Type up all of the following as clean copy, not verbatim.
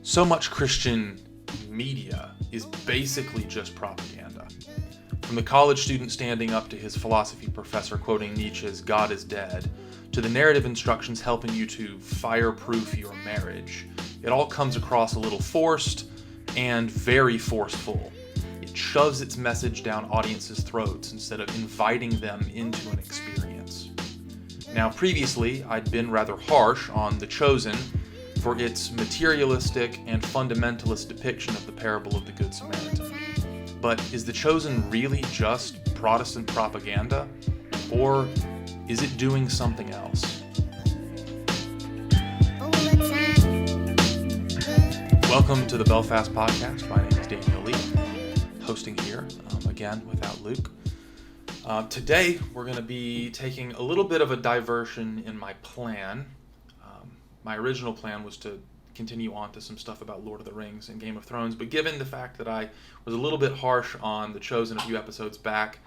So much Christian media is basically just propaganda. From the college student standing up to his philosophy professor quoting Nietzsche's "God is dead," to the narrative instructions helping you to fireproof your marriage, it all comes across a little forced and very forceful. It shoves its message down audiences' throats instead of inviting them into an experience. Now, previously, I'd been rather harsh on The Chosen for its materialistic and fundamentalist depiction of the parable of the Good Samaritan. But is The Chosen really just Protestant propaganda? Or is it doing something else? Welcome to the Belfast Podcast. My name is Daniel Lee, hosting here, again without Luke. Today, we're going to be taking a little bit of a diversion in my plan. My original plan was to continue on to some stuff about Lord of the Rings and Game of Thrones, but given the fact that I was a little bit harsh on The Chosen a few episodes back,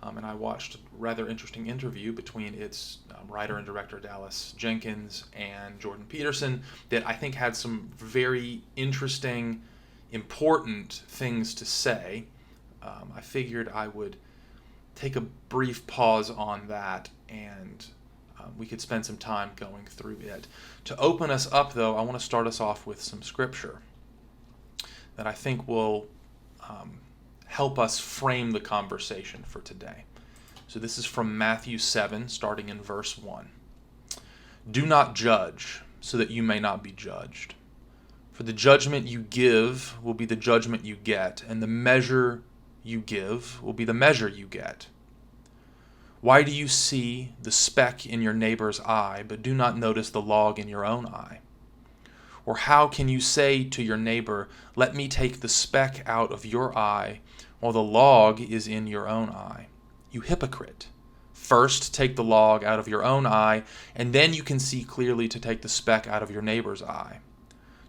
and I watched a rather interesting interview between its writer and director Dallas Jenkins and Jordan Peterson that I think had some very interesting, important things to say, I figured I would take a brief pause on that and we could spend some time going through it. To open us up, though, I want to start us off with some scripture that I think will help us frame the conversation for today. So this is from Matthew 7, starting in verse 1. "Do not judge, so that you may not be judged. For the judgment you give will be the judgment you get, and the measure you give will be the measure you get. Why do you see the speck in your neighbor's eye, but do not notice the log in your own eye? Or how can you say to your neighbor, 'Let me take the speck out of your eye,' while the log is in your own eye? You hypocrite! First take the log out of your own eye, and then you can see clearly to take the speck out of your neighbor's eye.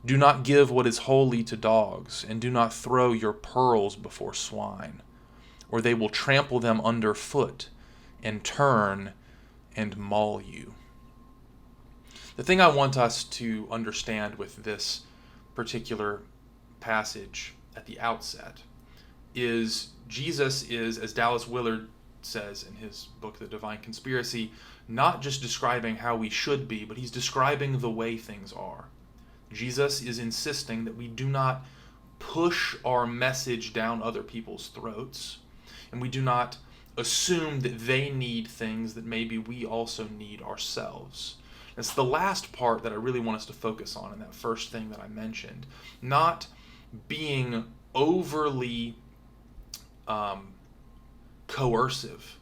Do not give what is holy to dogs, and do not throw your pearls before swine, or they will trample them underfoot and turn and maul you." The thing I want us to understand with this particular passage at the outset is Jesus is, as Dallas Willard says in his book, The Divine Conspiracy, not just describing how we should be, but he's describing the way things are. Jesus is insisting that we do not push our message down other people's throats, and we do not assume that they need things that maybe we also need ourselves. It's the last part that I really want us to focus on in that first thing that I mentioned. Not being overly coercive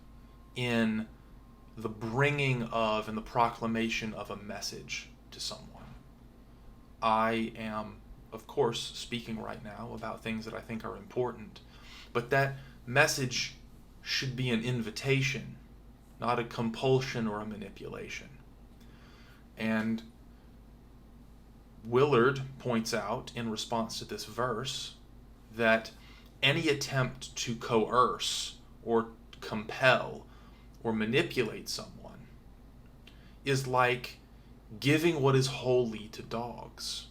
in the bringing of and the proclamation of a message to someone. I am, of course, speaking right now about things that I think are important, but that message should be an invitation, not a compulsion or a manipulation. And Willard points out in response to this verse that any attempt to coerce or compel or manipulate someone is like giving what is holy to dogs,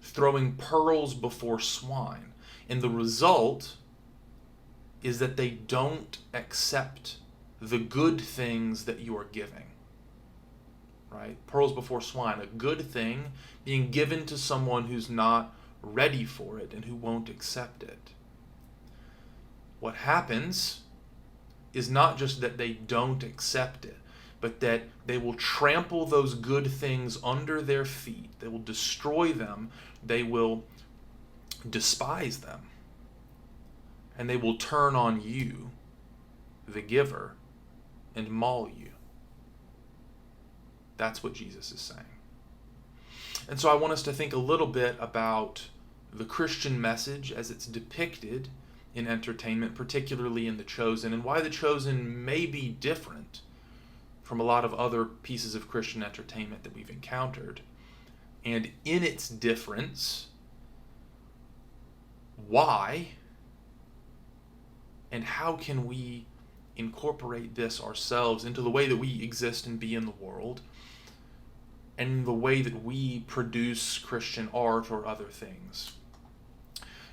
throwing pearls before swine, and the result is that they don't accept the good things that you are giving. Right? Pearls before swine, a good thing being given to someone who's not ready for it and who won't accept it. What happens is not just that they don't accept it, but that they will trample those good things under their feet. They will destroy them. They will despise them. And they will turn on you, the giver, and maul you. That's what Jesus is saying. And so I want us to think a little bit about the Christian message as it's depicted in entertainment, particularly in The Chosen, and why The Chosen may be different from a lot of other pieces of Christian entertainment that we've encountered. And in its difference, why and how can we incorporate this ourselves into the way that we exist and be in the world, and the way that we produce Christian art or other things.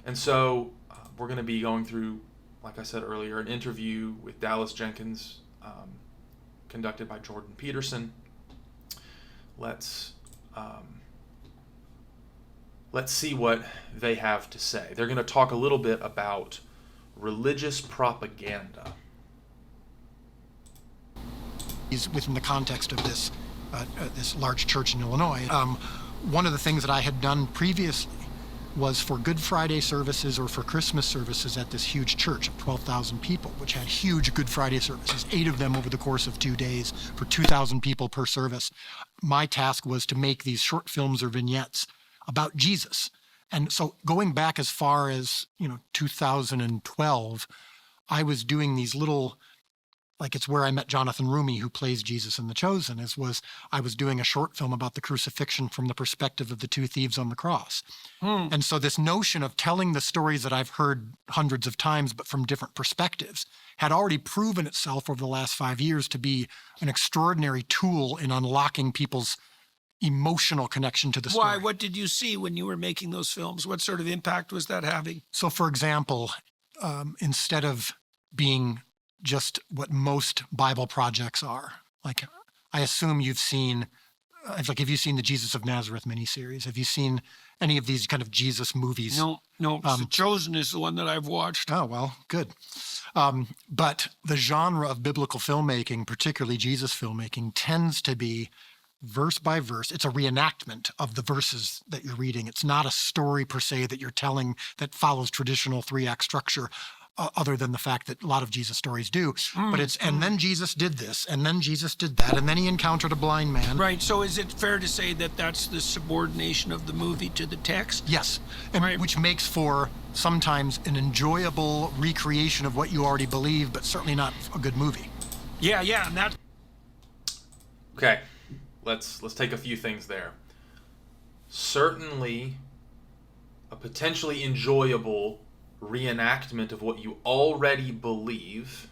And so we're going to be going through, like I said earlier, an interview with Dallas Jenkins, conducted by Jordan Peterson. Let's see what they have to say. They're going to talk a little bit about religious propaganda. Within the context of this large church in Illinois. One of the things that I had done previously was for Good Friday services or for Christmas services at this huge church of 12,000 people, which had huge Good Friday services, 8 of them over the course of 2 days for 2,000 people per service. My task was to make these short films or vignettes about Jesus. And so going back as far as, 2012, I was doing these little, like it's where I met Jonathan Rumi, who plays Jesus in The Chosen, I was doing a short film about the crucifixion from the perspective of the 2 thieves on the cross. And so this notion of telling the stories that I've heard hundreds of times, but from different perspectives, had already proven itself over the last 5 years to be an extraordinary tool in unlocking people's emotional connection to the story. Why? What did you see when you were making those films? What sort of impact was that having? So, for example, instead of being just what most Bible projects are. Like, I assume you've seen, have you seen the Jesus of Nazareth miniseries? Have you seen any of these kind of Jesus movies? No. The Chosen is the one that I've watched. Oh, well, good. But the genre of biblical filmmaking, particularly Jesus filmmaking, tends to be verse by verse. It's a reenactment of the verses that you're reading. It's not a story per se that you're telling that follows traditional 3-act structure. Other than the fact that a lot of Jesus stories do. But it's, and then Jesus did this, and then Jesus did that, and then he encountered a blind man. Right, so is it fair to say that that's the subordination of the movie to the text? Yes, and right. Which makes for sometimes an enjoyable recreation of what you already believe, but certainly not a good movie. Yeah, and that... Okay, let's take a few things there. Certainly a potentially enjoyable reenactment of what you already believe,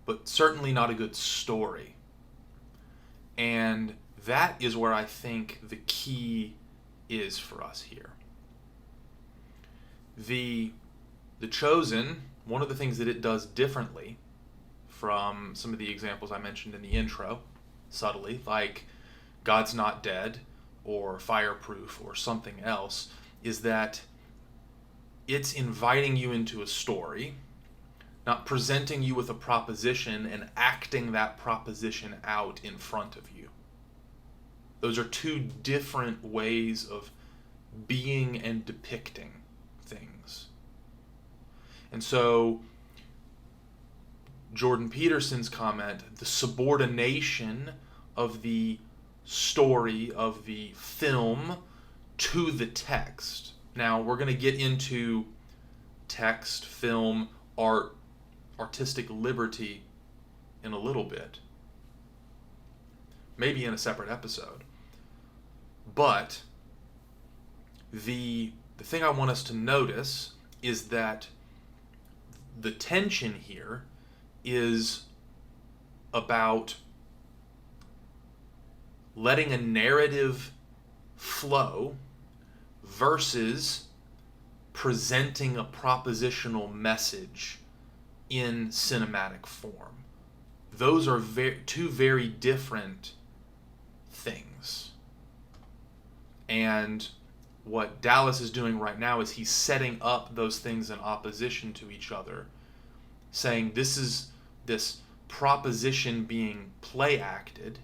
but certainly not a good story. And that is where I think the key is for us here. The Chosen, one of the things that it does differently from some of the examples I mentioned in the intro, subtly, like God's Not Dead or Fireproof or something else, is that it's inviting you into a story, not presenting you with a proposition and acting that proposition out in front of you. Those are 2 different ways of being and depicting things. And so, Jordan Peterson's comment, the subordination of the story, of the film, to the text. Now, we're going to get into text, film, art, artistic liberty in a little bit. Maybe in a separate episode. But the thing I want us to notice is that the tension here is about letting a narrative flow versus presenting a propositional message in cinematic form. Those are 2 very different things. And what Dallas is doing right now is he's setting up those things in opposition to each other, saying this proposition being play acted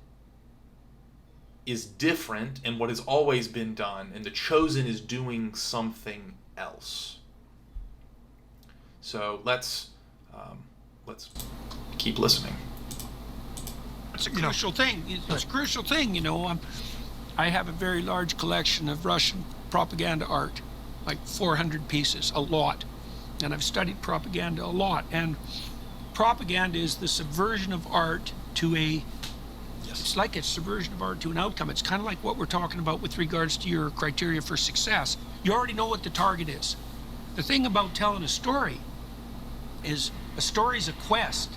is different and what has always been done, and The Chosen is doing something else. So let's keep listening. It's a crucial thing. It's a crucial thing, I have a very large collection of Russian propaganda art, like 400 pieces, a lot. And I've studied propaganda a lot. And propaganda is the subversion of art to a... It's like a subversion of art to an outcome. It's kind of like what we're talking about with regards to your criteria for success. You already know what the target is. The thing about telling a story is a story's a quest.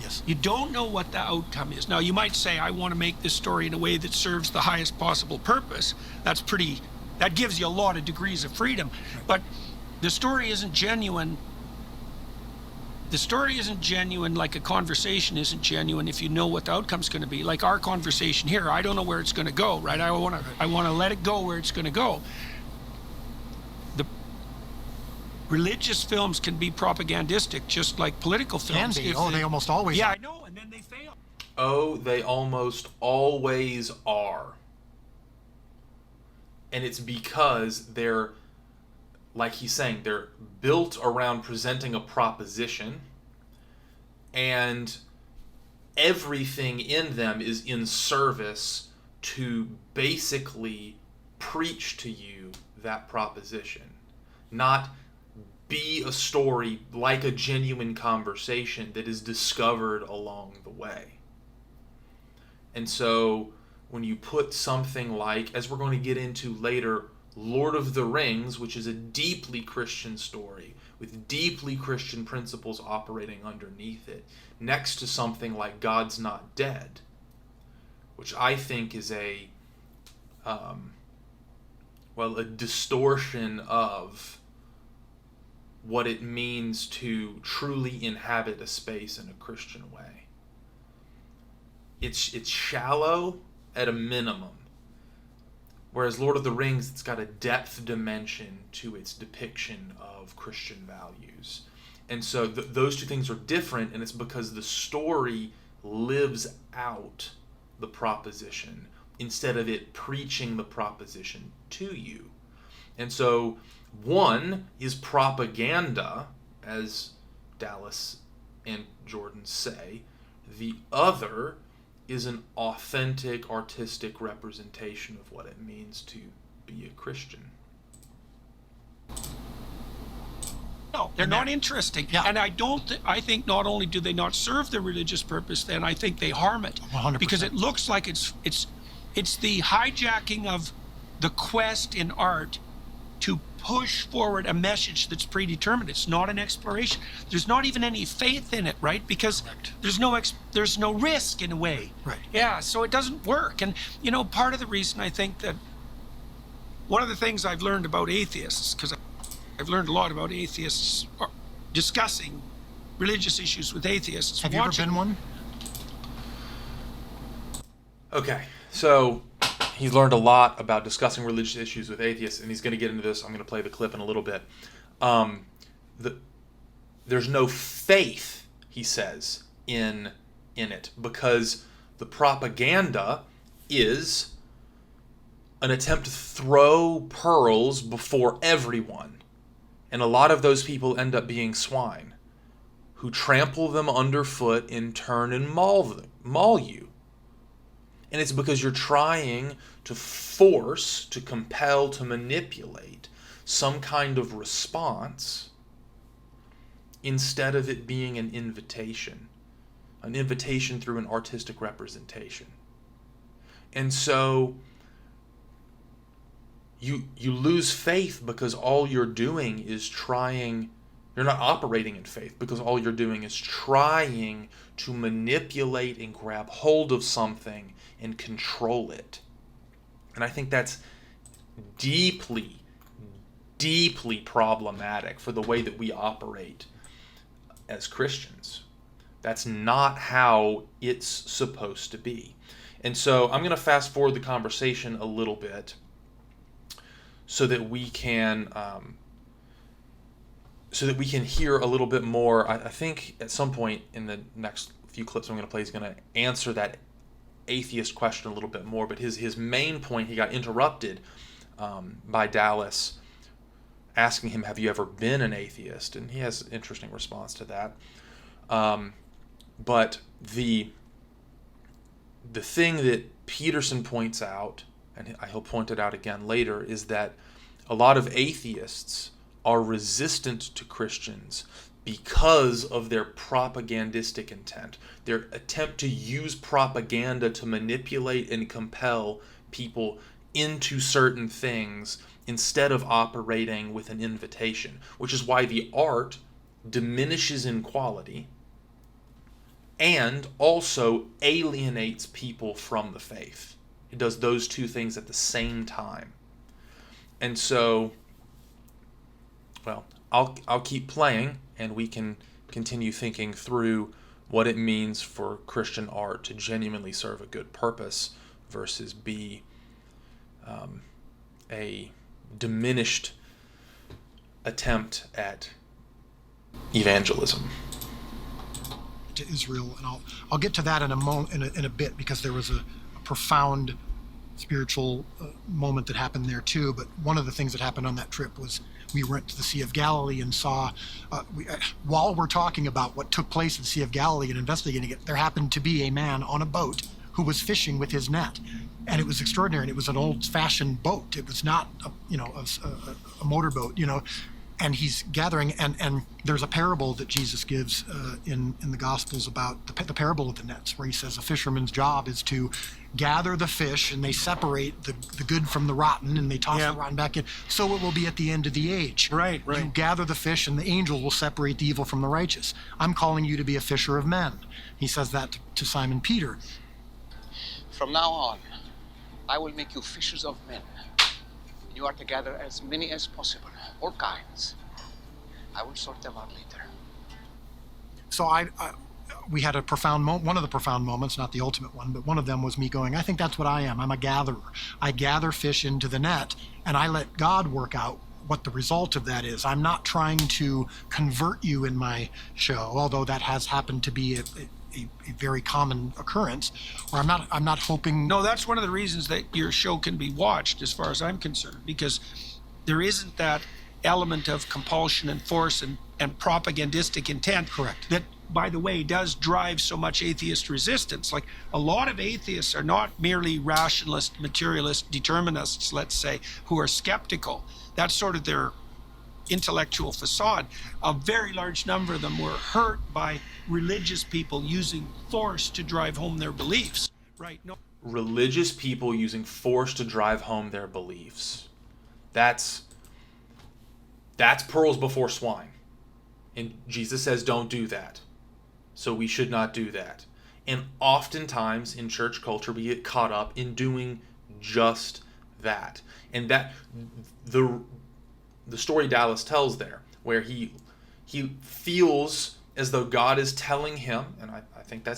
Yes. You don't know what the outcome is. Now, you might say, I want to make this story in a way that serves the highest possible purpose. That gives you a lot of degrees of freedom. But the story isn't genuine. The story isn't genuine like a conversation isn't genuine if you know what the outcome's going to be. Like our conversation here, I don't know where it's going to go, right? I want to let it go where it's going to go. The religious films can be propagandistic, just like political films. Can be. They almost always Yeah, are. I know, and then they fail. Oh, they almost always are. And it's because they're, like he's saying, they're built around presenting a proposition, and everything in them is in service to basically preach to you that proposition, not be a story like a genuine conversation that is discovered along the way. And so when you put something like, as we're going to get into later, Lord of the Rings, which is a deeply Christian story with deeply Christian principles operating underneath it, next to something like God's Not Dead, which I think is a distortion of what it means to truly inhabit a space in a Christian way. It's shallow at a minimum. Whereas Lord of the Rings, it's got a depth dimension to its depiction of Christian values. And so those two things are different, and it's because the story lives out the proposition instead of it preaching the proposition to you. And so one is propaganda, as Dallas and Jordan say. The other is an authentic artistic representation of what it means to be a Christian. No, they're not interesting. Yeah. And I think not only do they not serve the religious purpose, then I think they harm it. 100%. Because it looks like it's the hijacking of the quest in art to push forward a message that's predetermined. It's not an exploration. There's not even any faith in it, right? Because Correct. there's no risk in a way. Right. Yeah, so it doesn't work. And part of the reason I think that one of the things I've learned about atheists, because I've learned a lot about atheists discussing religious issues with atheists. Have you ever been one? Okay, so he's learned a lot about discussing religious issues with atheists, and he's going to get into this. I'm going to play the clip in a little bit. There's no faith, he says, in it, because the propaganda is an attempt to throw pearls before everyone. And a lot of those people end up being swine who trample them underfoot in turn and maul you. And it's because you're trying to force, to compel, to manipulate some kind of response instead of it being an invitation through an artistic representation. And so you lose faith because all you're doing is you're not operating in faith because all you're doing is trying to manipulate and grab hold of something and control it. And I think that's deeply, deeply problematic for the way that we operate as Christians. That's not how it's supposed to be. And so I'm going to fast forward the conversation a little bit so that we can hear a little bit more. I think at some point in the next few clips I'm going to play, he's going to answer that atheist question a little bit more. But his main point, he got interrupted by Dallas asking him, have you ever been an atheist? And he has an interesting response to that. But the thing that Peterson points out, and he'll point it out again later, is that a lot of atheists are resistant to Christians because of their propagandistic intent, their attempt to use propaganda to manipulate and compel people into certain things instead of operating with an invitation, which is why the art diminishes in quality and also alienates people from the faith. It does those two things at the same time. And so, well, I'll keep playing, and we can continue thinking through what it means for Christian art to genuinely serve a good purpose versus be a diminished attempt at evangelism. To Israel, and I'll get to that in a bit, because there was a profound spiritual moment that happened there too. But one of the things that happened on that trip was we went to the Sea of Galilee and saw, while we're talking about what took place in the Sea of Galilee and investigating it, there happened to be a man on a boat who was fishing with his net. And it was extraordinary. And it was an old-fashioned boat. It was not, a motorboat, and he's gathering, and there's a parable that Jesus gives in the Gospels about the parable of the nets, where he says a fisherman's job is to gather the fish, and they separate the good from the rotten, and they toss the rotten back in. So it will be at the end of the age. Right. You gather the fish, and the angels will separate the evil from the righteous. I'm calling you to be a fisher of men. He says that to Simon Peter. From now on, I will make you fishers of men. You are to gather as many as possible, all kinds. I will sort them out later. So we had a profound one of the profound moments, not the ultimate one, but one of them was me going, I think that's what I am. I'm a gatherer. I gather fish into the net, and I let God work out what the result of that is. I'm not trying to convert you in my show, although that has happened to be a very common occurrence, or I'm not hoping. No, that's one of the reasons that your show can be watched, as far as I'm concerned, because there isn't that element of compulsion and force and propagandistic intent. Correct. That, by the way, does drive so much atheist resistance. Like, a lot of atheists are not merely rationalist, materialist determinists, let's say, who are skeptical. That's sort of their intellectual facade. A very large number of them were hurt by religious people using force to drive home their beliefs. Right. No. Religious people using force to drive home their beliefs. That's pearls before swine. And Jesus says don't do that. So we should not do that. And oftentimes in church culture we get caught up in doing just that. And that the story Dallas tells there, where he feels as though God is telling him, and I think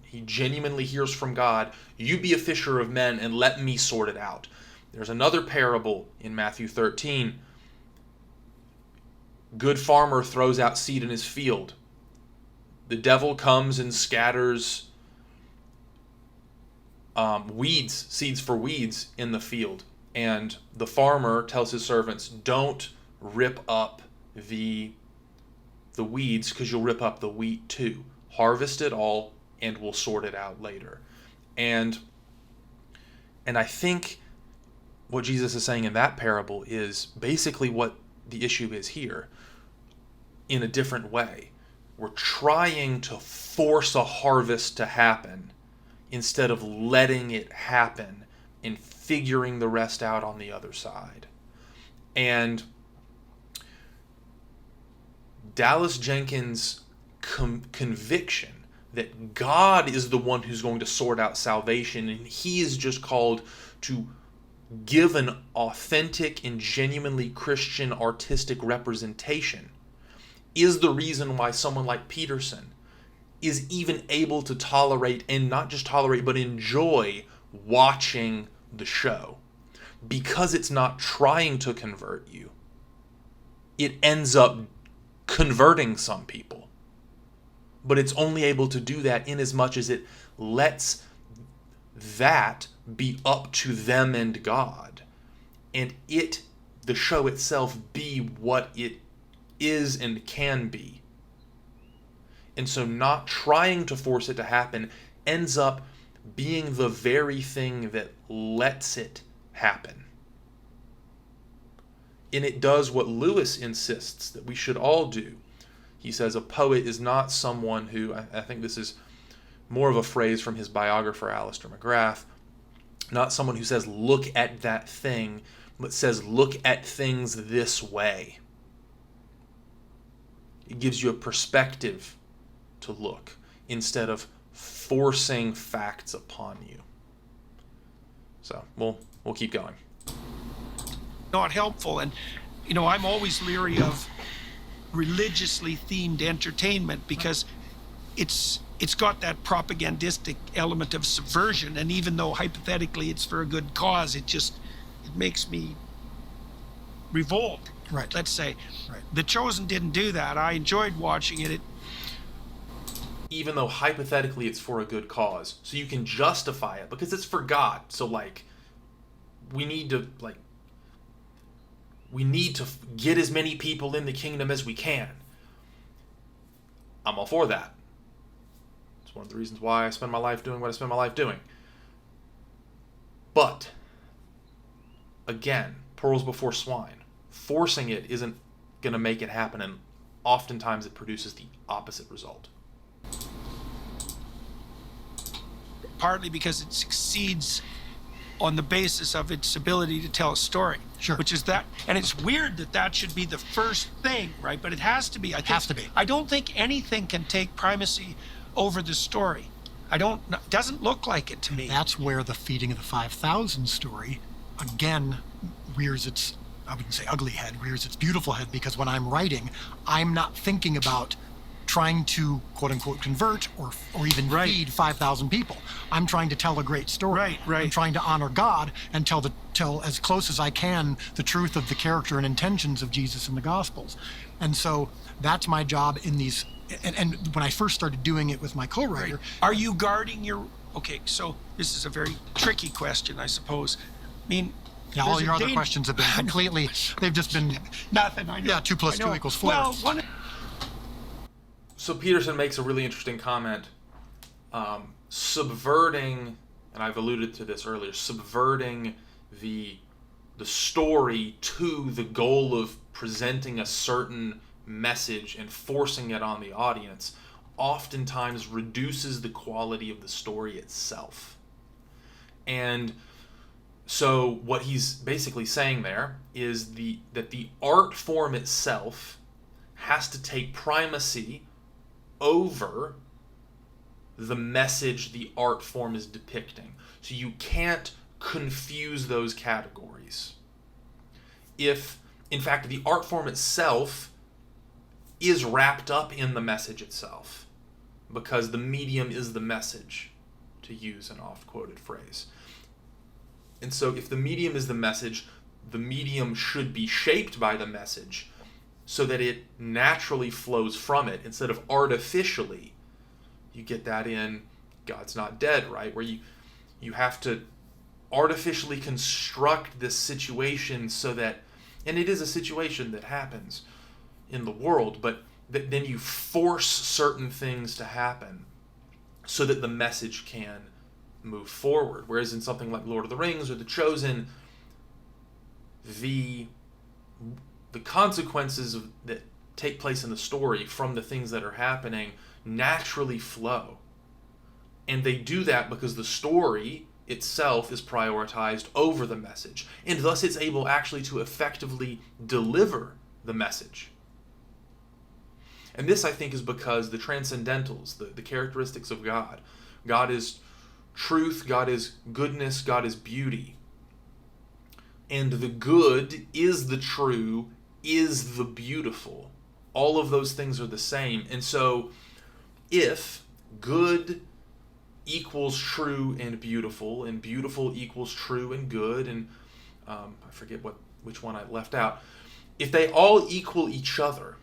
he genuinely hears from God, you be a fisher of men and let me sort it out. There's another parable in Matthew 13. Good farmer throws out seed in his field. The devil comes and scatters seeds for weeds in the field. And the farmer tells his servants, don't rip up the weeds, because you'll rip up the wheat too. Harvest it all and we'll sort it out later. And I think what Jesus is saying in that parable is basically what the issue is here, in a different way. We're trying to force a harvest to happen instead of letting it happen and figuring the rest out on the other side. And Dallas Jenkins' conviction that God is the one who's going to sort out salvation, and he is just called to give an authentic and genuinely Christian artistic representation, is the reason why someone like Peterson is even able to tolerate, and not just tolerate, but enjoy watching the show. Because it's not trying to convert you, it ends up converting some people. But it's only able to do that in as much as it lets that be up to them and God, and the show itself, be what it is and can be. And so not trying to force it to happen ends up being the very thing that lets it happen. And it does what Lewis insists that we should all do. He says a poet is not someone who, I think this is more of a phrase from his biographer, Alistair McGrath, not someone who says, look at that thing, but says, look at things this way. It gives you a perspective to look, instead of forcing facts upon you. So we'll keep going. Not helpful. And, I'm always leery of religiously themed entertainment because it's got that propagandistic element of subversion. And even though hypothetically it's for a good cause, it makes me revolt. Right. Let's say. Right. The Chosen didn't do that. I enjoyed watching it. Even though hypothetically it's for a good cause, so you can justify it because it's for God. So we need to get as many people in the kingdom as we can. I'm all for that. It's one of the reasons why I spend my life doing what I spend my life doing. But again, pearls before swine. Forcing it isn't going to make it happen, and oftentimes it produces the opposite result. Partly because it succeeds on the basis of its ability to tell a story. Sure. Which is that, and it's weird that should be the first thing, right? But it has to be. Has to be. I don't think anything can take primacy over the story. It doesn't look like it to me. That's where the feeding of the 5,000 story, again, rears its, I wouldn't say ugly head, rears its beautiful head, because when I'm writing, I'm not thinking about trying to quote unquote convert or even feed 5,000 people. I'm trying to tell a great story. Right. I'm trying to honor God and tell as close as I can the truth of the character and intentions of Jesus in the Gospels. And so that's my job in these. And when I first started doing it with my co-writer, Are you guarding your? Okay, so this is a very tricky question, I suppose. I mean, yeah, all your other questions have been completely. They've just been nothing. I know. Yeah, 2 + 2 = 4. Well, So Peterson makes a really interesting comment, subverting, and I've alluded to this earlier, subverting the story to the goal of presenting a certain message and forcing it on the audience oftentimes reduces the quality of the story itself. And so what he's basically saying there is that the art form itself has to take primacy over the message the art form is depicting. So you can't confuse those categories. If, in fact, the art form itself is wrapped up in the message itself, because the medium is the message, to use an oft-quoted phrase. And so if the medium is the message, the medium should be shaped by the message so that it naturally flows from it instead of artificially. You get that in God's Not Dead, right? Where you have to artificially construct this situation so that, and it is a situation that happens in the world, but then you force certain things to happen so that the message can move forward. Whereas in something like Lord of the Rings or The Chosen, the consequences that take place in the story from the things that are happening naturally flow. And they do that because the story itself is prioritized over the message. And thus it's able actually to effectively deliver the message. And this, I think, is because the transcendentals, the characteristics of God. God is truth, God is goodness, God is beauty. And the good is the true, is the beautiful. All of those things are the same. And so if good equals true and beautiful equals true and good, and I forget which one I left out, if they all equal each other,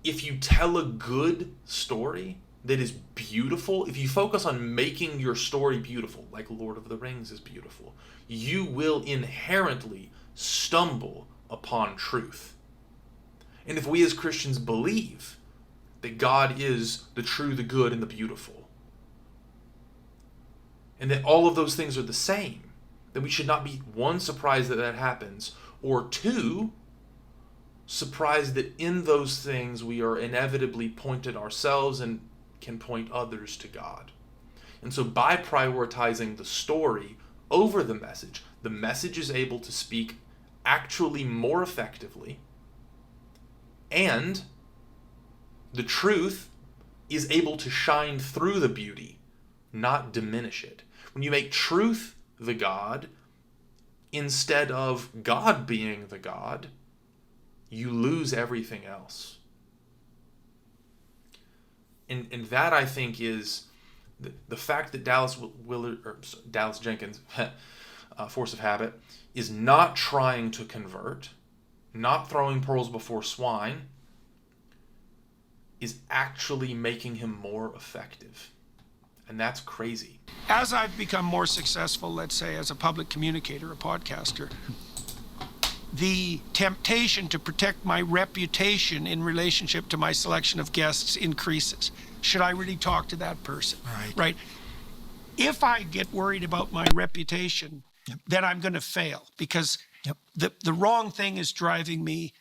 if you tell a good story that is beautiful, if you focus on making your story beautiful, like Lord of the Rings is beautiful, you will inherently stumble upon truth. And if we as Christians believe that God is the true, the good, and the beautiful, and that all of those things are the same, then we should not be, one, surprised that happens, or two, surprised that in those things we are inevitably pointed ourselves and can point others to God. And so by prioritizing the story over the message is able to speak actually more effectively, and the truth is able to shine through the beauty, not diminish it. When you make truth the God, instead of God being the God, you lose everything else. And that, I think, is the fact that Dallas Jenkins, Force of Habit, is not trying to convert, not throwing pearls before swine, is actually making him more effective. And that's crazy. As I've become more successful, let's say, as a public communicator, a podcaster, the temptation to protect my reputation in relationship to my selection of guests increases. Should I really talk to that person? Right? If I get worried about my reputation, then I'm going to fail, because the wrong thing is driving me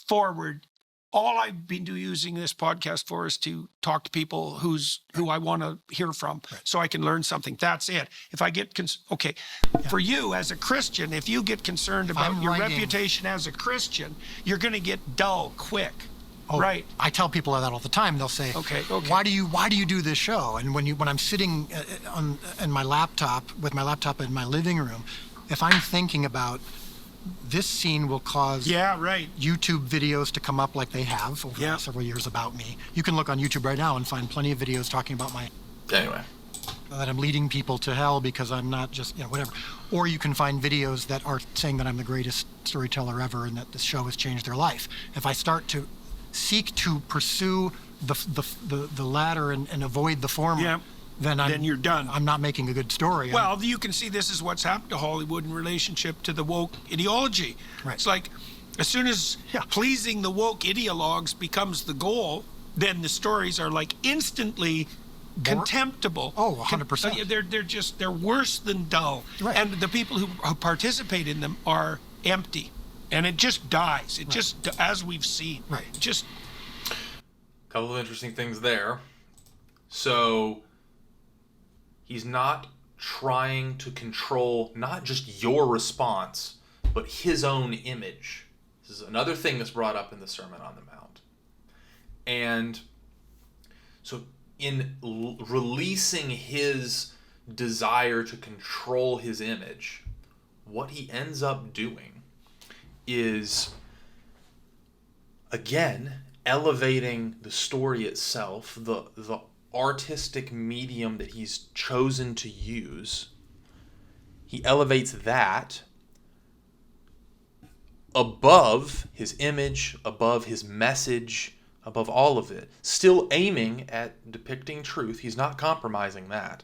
forward. All I've been using this podcast for is to talk to people who I want to hear from, so I can learn something. That's it. If I get for you as a Christian, if you get concerned about your reputation as a Christian, you're going to get dull quick. Oh, right. I tell people that all the time. They'll say, "Why do you do this show?" And when I'm sitting in my laptop in my living room, if I'm thinking about this scene will cause YouTube videos to come up like they have over the last several years about me. You can look on YouTube right now and find plenty of videos talking about that I'm leading people to hell because I'm not just, whatever. Or you can find videos that are saying that I'm the greatest storyteller ever and that this show has changed their life. If I start to seek to pursue the latter and avoid the former, then you're done. I'm not making a good story. Well, you can see this is what's happened to Hollywood in relationship to the woke ideology. Right. It's like, as soon as pleasing the woke ideologues becomes the goal, then the stories are like instantly contemptible. Oh, 100%. They're worse than dull. Right. And the people who participate in them are empty. And it just dies. It just, as we've seen. Right. Just. A couple of interesting things there. So, he's not trying to control not just your response, but his own image. This is another thing that's brought up in the Sermon on the Mount. And so in releasing his desire to control his image, what he ends up doing is, again, elevating the story itself, the artistic medium that he's chosen to use. He elevates that above his image, above his message, above all of it. Still aiming at depicting truth. He's not compromising that.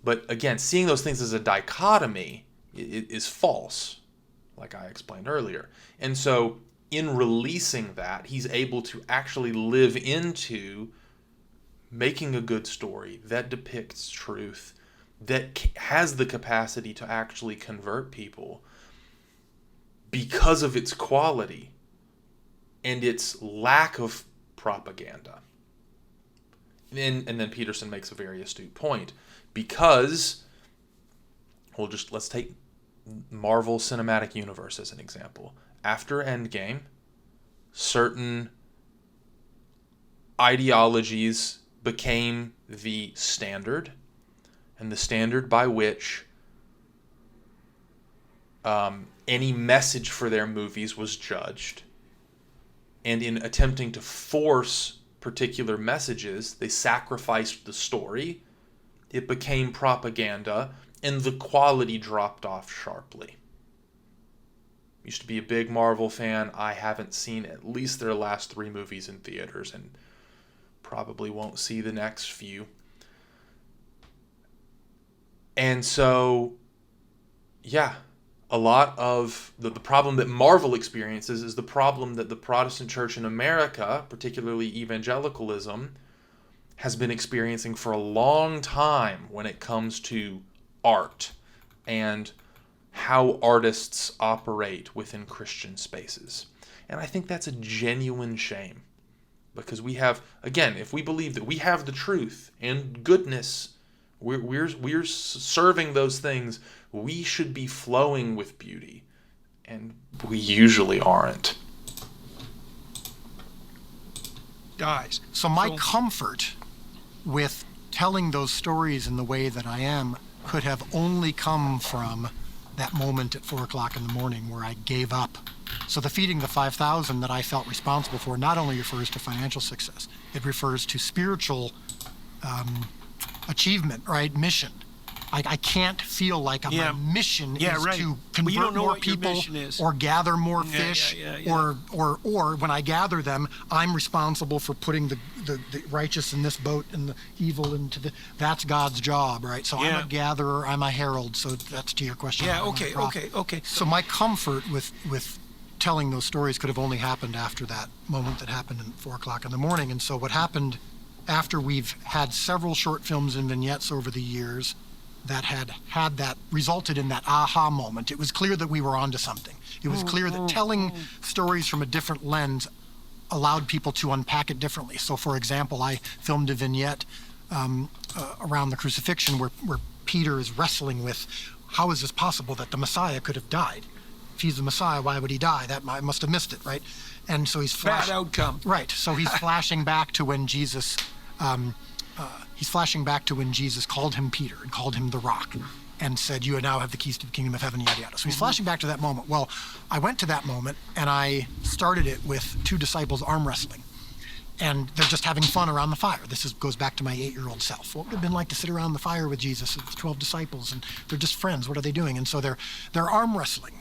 But again, seeing those things as a dichotomy is false, like I explained earlier. And so in releasing that, he's able to actually live into making a good story that depicts truth, that has the capacity to actually convert people because of its quality and its lack of propaganda. And then Peterson makes a very astute point, because let's take Marvel Cinematic Universe as an example. After Endgame, certain ideologies became the standard, and the standard by which any message for their movies was judged. And in attempting to force particular messages, they sacrificed the story. It became propaganda, and the quality dropped off sharply. Used to be a big Marvel fan. I haven't seen at least their last 3 movies in theaters, and probably won't see the next few. And so, a lot of the problem that Marvel experiences is the problem that the Protestant church in America, particularly evangelicalism, has been experiencing for a long time when it comes to art and how artists operate within Christian spaces. And I think that's a genuine shame, because we have, again, if we believe that we have the truth and goodness, we're serving those things, we should be flowing with beauty, and we usually aren't. dies. So my comfort with telling those stories in the way that I am could have only come from that moment at 4 o'clock in the morning where I gave up. So the feeding the 5,000 that I felt responsible for not only refers to financial success, it refers to spiritual achievement, right? Mission. I can't feel like my mission is to convert more people or gather more fish or when I gather them, I'm responsible for putting the righteous in this boat and the evil into that's God's job, right? So I'm a gatherer, I'm a herald, so that's to your question. Yeah, okay. So my comfort with telling those stories could have only happened after that moment that happened at 4 o'clock in the morning. And so what happened after we've had several short films and vignettes over the years that had that resulted in that aha moment. It was clear that we were onto something. It was clear that telling stories from a different lens allowed people to unpack it differently. So for example, I filmed a vignette around the crucifixion where Peter is wrestling with how is this possible that the Messiah could have died? If he's the Messiah, why would he die? I must have missed it, right? And so he's bad outcome. Right. So he's flashing back to when Jesus called him Peter and called him the Rock and said, you now have the keys to the kingdom of heaven, yada, yada. So he's flashing back to that moment. Well, I went to that moment and I started it with 2 disciples arm wrestling. And they're just having fun around the fire. This goes back to my 8-year-old self. What would it have been like to sit around the fire with Jesus with 12 disciples? And they're just friends. What are they doing? And so they're arm wrestling.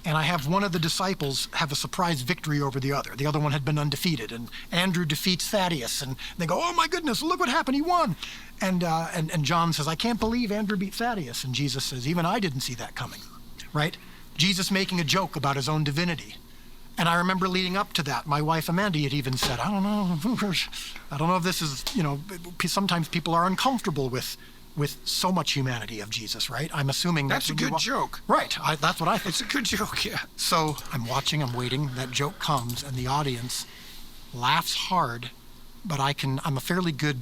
And I have one of the disciples have a surprise victory over the other. The other one had been undefeated. And Andrew defeats Thaddeus. And they go, oh my goodness, look what happened, he won. And John says, I can't believe Andrew beat Thaddeus. And Jesus says, even I didn't see that coming, right? Jesus making a joke about his own divinity. And I remember leading up to that, my wife Amanda had even said, I don't know if this is, sometimes people are uncomfortable with so much humanity of Jesus, right? I'm assuming that's a good joke. Right, that's what I think. It's a good joke, yeah. So I'm watching, I'm waiting, that joke comes, and the audience laughs hard, but I'm a fairly good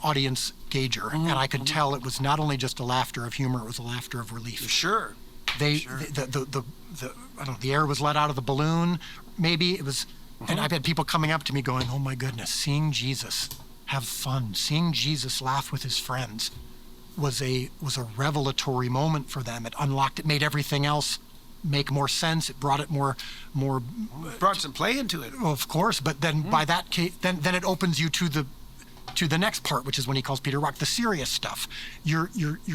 audience gauger, and I could tell it was not only just a laughter of humor, it was a laughter of relief. Sure. I don't know, the air was let out of the balloon, maybe it was, and I've had people coming up to me going, oh my goodness, seeing Jesus have fun, seeing Jesus laugh with his friends was a revelatory moment for them. It unlocked, it made everything else make more sense. It brought it more brought some play into it. Well, of course, but then by that case, then it opens you to the next part, which is when he calls Peter Rock, the serious stuff. Your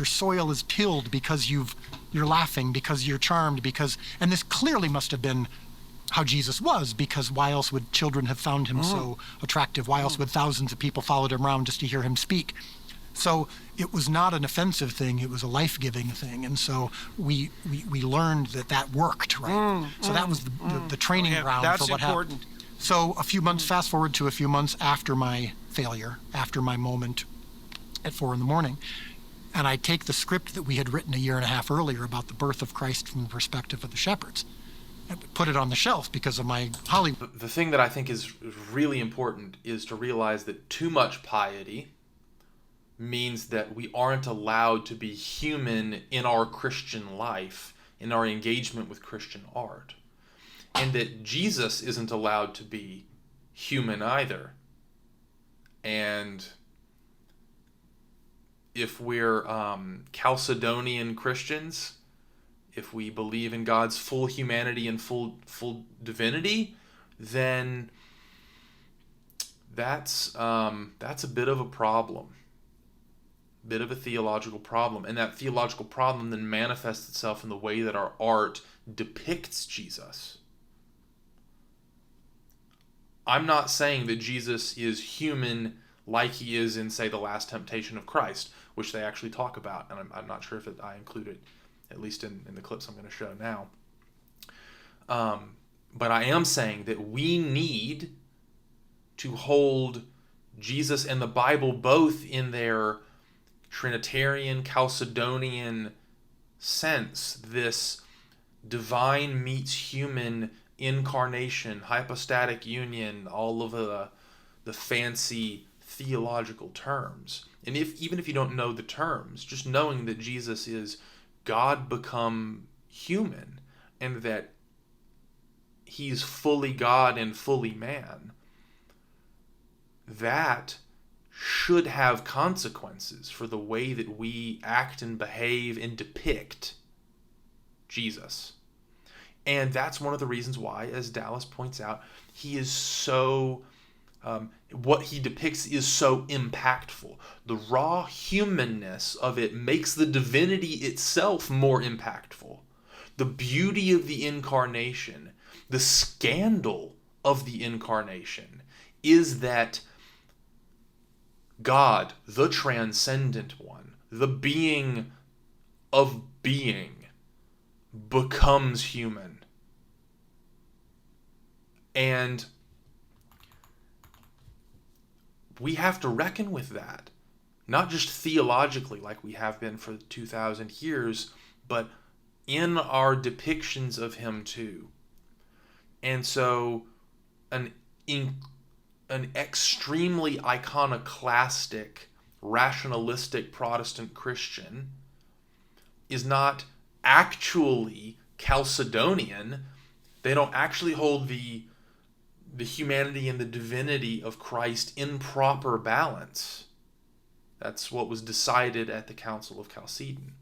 soil is tilled because you're laughing, because you're charmed, and this clearly must have been how Jesus was, because why else would children have found him so attractive? Why else would thousands of people followed him around just to hear him speak? So it was not an offensive thing, it was a life-giving thing. And so we learned that worked, right? So that was the training ground for what happened. So fast forward to a few months after my failure, after my moment at 4 a.m, and I take the script that we had written a year and a half earlier about the birth of Christ from the perspective of the shepherds, and put it on the shelf because of my Hollywood. The thing that I think is really important is to realize that too much piety means that we aren't allowed to be human in our Christian life, in our engagement with Christian art. And that Jesus isn't allowed to be human either. And if we're Chalcedonian Christians, if we believe in God's full humanity and full divinity, then that's a bit of a problem. Bit of a theological problem, and that theological problem then manifests itself in the way that our art depicts Jesus. I'm not saying that Jesus is human like he is in, say, The Last Temptation of Christ, which they actually talk about, and I'm not sure if I include it, at least in the clips I'm going to show now. But I am saying that we need to hold Jesus and the Bible both in their Trinitarian, Chalcedonian sense, this divine meets human incarnation, hypostatic union, all of the fancy theological terms. And even if you don't know the terms, just knowing that Jesus is God become human and that he's fully God and fully man that should have consequences for the way that we act and behave and depict Jesus. And that's one of the reasons why, as Dallas points out, he is so, what he depicts is so impactful. The raw humanness of it makes the divinity itself more impactful. The beauty of the incarnation, the scandal of the incarnation, is that God, the transcendent one, the being of being, becomes human. And we have to reckon with that, not just theologically like we have been for 2,000 years, but in our depictions of him too. And so an extremely iconoclastic, rationalistic Protestant Christian is not actually Chalcedonian. They don't actually hold the humanity and the divinity of Christ in proper balance. That's what was decided at the Council of Chalcedon.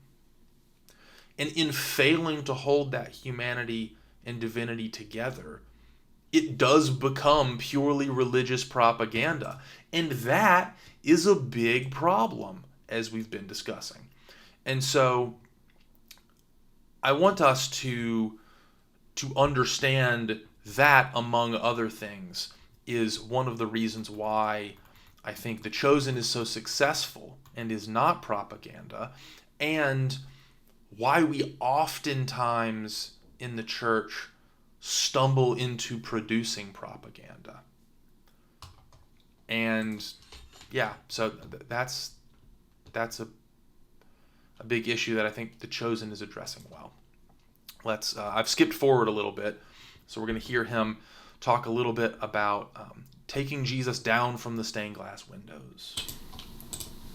And in failing to hold that humanity and divinity together, it does become purely religious propaganda. And that is a big problem, as we've been discussing. And so I want us to understand that, among other things, is one of the reasons why I think The Chosen is so successful and is not propaganda, and why we oftentimes in the church stumble into producing propaganda. And yeah, so that's a big issue that I think The Chosen is addressing well. I've skipped forward a little bit, so we're going to hear him talk a little bit about taking Jesus down from the stained glass windows.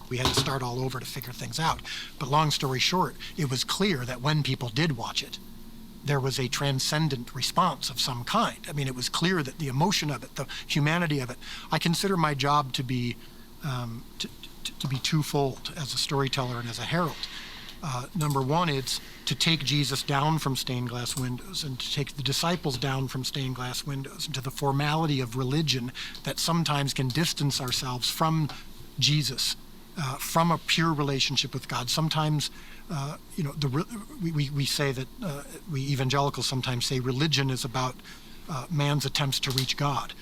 We had to start all over to figure things out. But long story short, it was clear that when people did watch it, there was a transcendent response of some kind. I mean, it was clear that the emotion of it, the humanity of it. I consider my job to be twofold as a storyteller and as a herald. Number one, it's to take Jesus down from stained glass windows and to take the disciples down from stained glass windows into the formality of religion that sometimes can distance ourselves from Jesus, from a pure relationship with God. Sometimes, we say that, we evangelicals sometimes say religion is about man's attempts to reach God.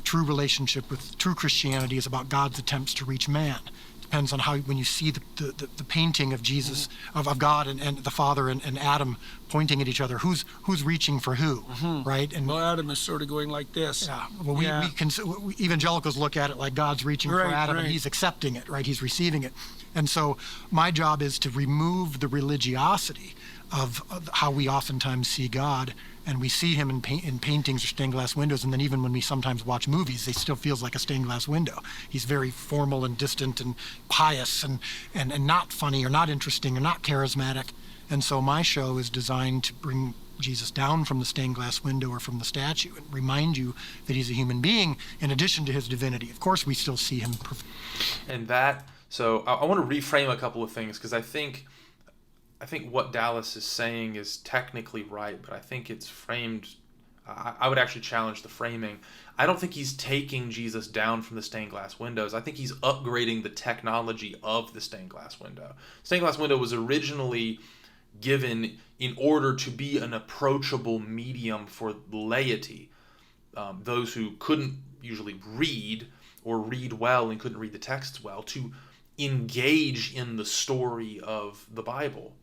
True relationship with true Christianity is about God's attempts to reach man. Depends on how, when you see the painting of Jesus, of God and the Father and Adam pointing at each other, who's reaching for who, right? And well, Adam is sort of going like this. Yeah. Well, we evangelicals look at it like God's reaching for Adam, and he's accepting it, right? He's receiving it. And so my job is to remove the religiosity of how we oftentimes see God, and we see him in paintings or stained glass windows, and then even when we sometimes watch movies, it still feels like a stained glass window. He's very formal and distant and pious and not funny or not interesting or not charismatic. And so my show is designed to bring Jesus down from the stained glass window or from the statue and remind you that he's a human being in addition to his divinity. Of course, we still see him. So I want to reframe a couple of things, because I think what Dallas is saying is technically right, but I think it's framed. I would actually challenge the framing. I don't think he's taking Jesus down from the stained glass windows. I think he's upgrading the technology of the stained glass window. Stained glass window was originally given in order to be an approachable medium for laity, those who couldn't usually read or read well and couldn't read the texts well, to engage in the story of the Bible.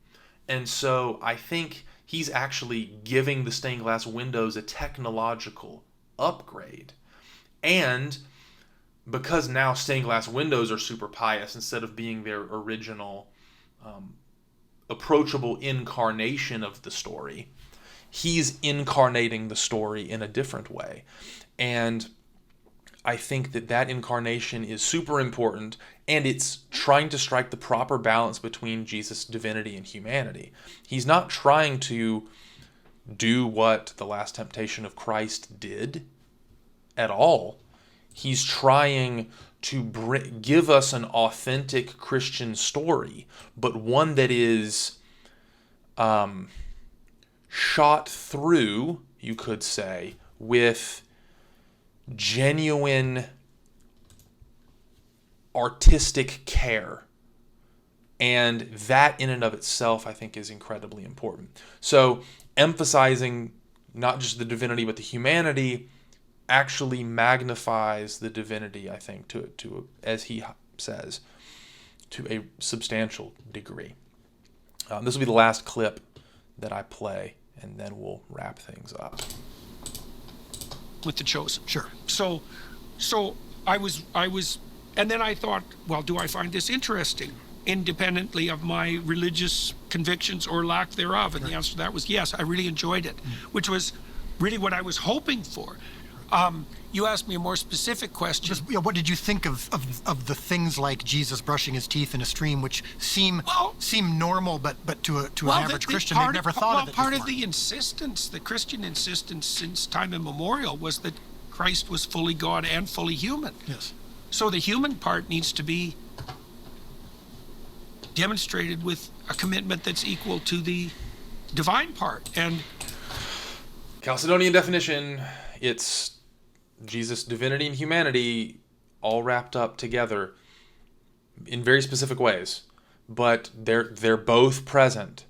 And so I think he's actually giving the stained glass windows a technological upgrade. And because now stained glass windows are super pious, instead of being their original approachable incarnation of the story, he's incarnating the story in a different way. And I think that incarnation is super important, and it's trying to strike the proper balance between Jesus' divinity and humanity. He's not trying to do what the last temptation of Christ did at all. He's trying to give us an authentic Christian story, but one that is shot through, you could say, with genuine artistic care. And that in and of itself, I think, is incredibly important. So emphasizing not just the divinity but the humanity actually magnifies the divinity, I think, to as he says, to a substantial degree. This will be the last clip that I play, and then we'll wrap things up. With the chosen. Sure. So I was, and then I thought, well, do I find this interesting, independently of my religious convictions or lack thereof? And the answer to that was yes. I really enjoyed it, which was really what I was hoping for. You asked me a more specific question. Just, what did you think of the things like Jesus brushing his teeth in a stream, which seem normal, but to an average Christian, they've never thought of it part before. of the insistence, the Christian insistence since time immemorial, was that Christ was fully God and fully human. Yes. So the human part needs to be demonstrated with a commitment that's equal to the divine part. And Chalcedonian definition, it's Jesus' divinity and humanity all wrapped up together in very specific ways, but they're both present.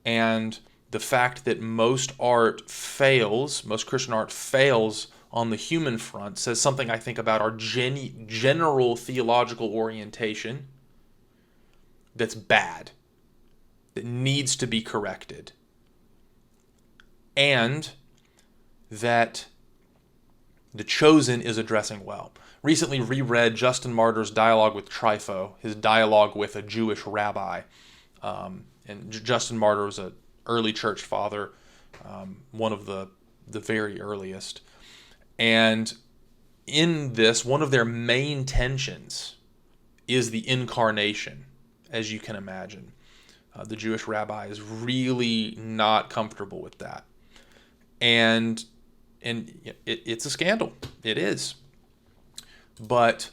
And the fact that most Christian art fails on the human front says something, I think, about our general theological orientation that's bad, that needs to be corrected, and that The Chosen is addressing well. Recently reread Justin Martyr's dialogue with Trypho, his dialogue with a Jewish rabbi. And Justin Martyr was an early church father, one of the very earliest. And in this, one of their main tensions is the incarnation, as you can imagine. The Jewish rabbi is really not comfortable with that. And it's a scandal. It is. But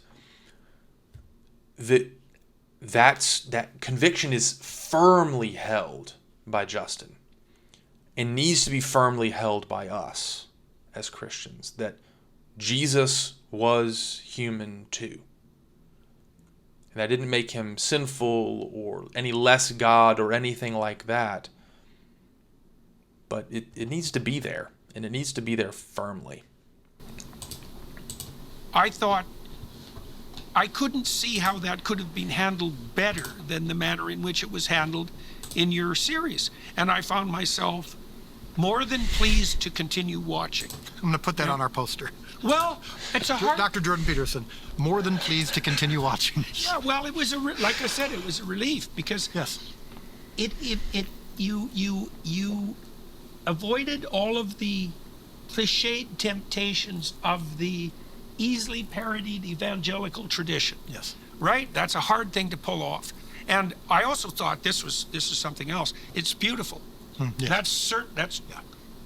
that conviction is firmly held by Justin and needs to be firmly held by us as Christians, that Jesus was human too. And that didn't make him sinful or any less God or anything like that. But it needs to be there, and it needs to be there firmly. I thought I couldn't see how that could have been handled better than the manner in which it was handled in your series. And I found myself more than pleased to continue watching. I'm going to put that on our poster. Well, it's a hard... Dr. Jordan Peterson, more than pleased to continue watching. Yeah, well, it was like I said, it was a relief because yes, you avoided all of the cliched temptations of the easily parodied evangelical tradition. Yes. Right? That's a hard thing to pull off. And I also thought this is something else. It's beautiful. Yes.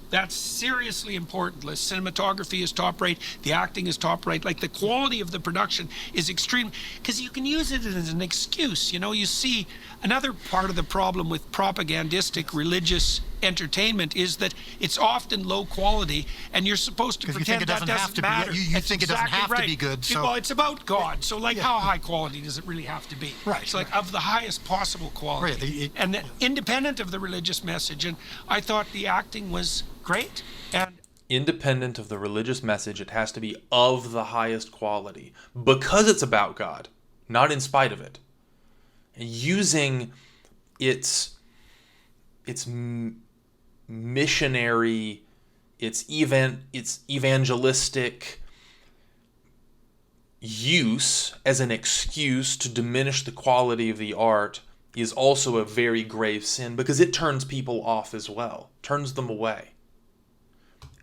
That's seriously important. The cinematography is top rate. The acting is top rate. Like, the quality of the production is extreme, because you can use it as an excuse. You see, another part of the problem with propagandistic religious entertainment is that it's often low quality, and you're supposed to pretend that doesn't matter. You think it doesn't have to be good. So. Well, it's about God. So, how high quality does it really have to be? Right. It's of the highest possible quality. Right. Independent of the religious message. And I thought the acting was great. And independent of the religious message, it has to be of the highest quality because it's about God, not in spite of it. And using its missionary, its evangelistic use as an excuse to diminish the quality of the art is also a very grave sin, because it turns people off as well, turns them away.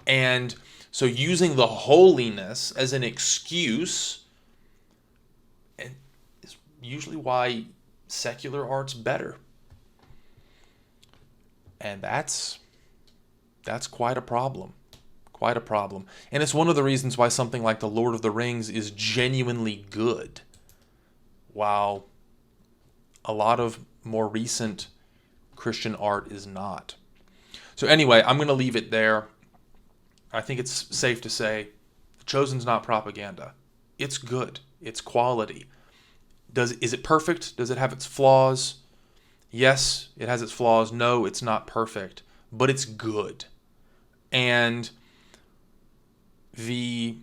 And so using the holiness as an excuse is usually why secular art's better. And that's quite a problem. Quite a problem. And it's one of the reasons why something like The Lord of the Rings is genuinely good, while a lot of more recent Christian art is not. So anyway, I'm going to leave it there. I think it's safe to say The Chosen's not propaganda. It's good. It's quality. Is it perfect? Does it have its flaws? Yes, it has its flaws. No, it's not perfect, but it's good. And the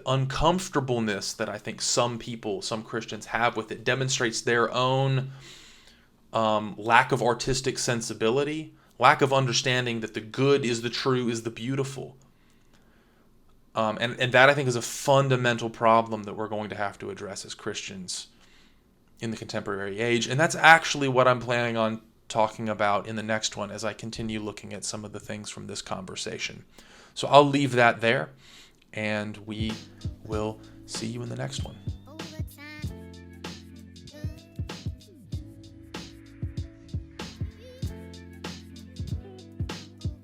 uncomfortableness that I think some Christians have with it demonstrates their own lack of artistic sensibility, lack of understanding that the good is the true, is the beautiful. And that, I think, is a fundamental problem that we're going to have to address as Christians in the contemporary age. And that's actually what I'm planning on talking about in the next one as I continue looking at some of the things from this conversation. So I'll leave that there, and we will see you in the next one.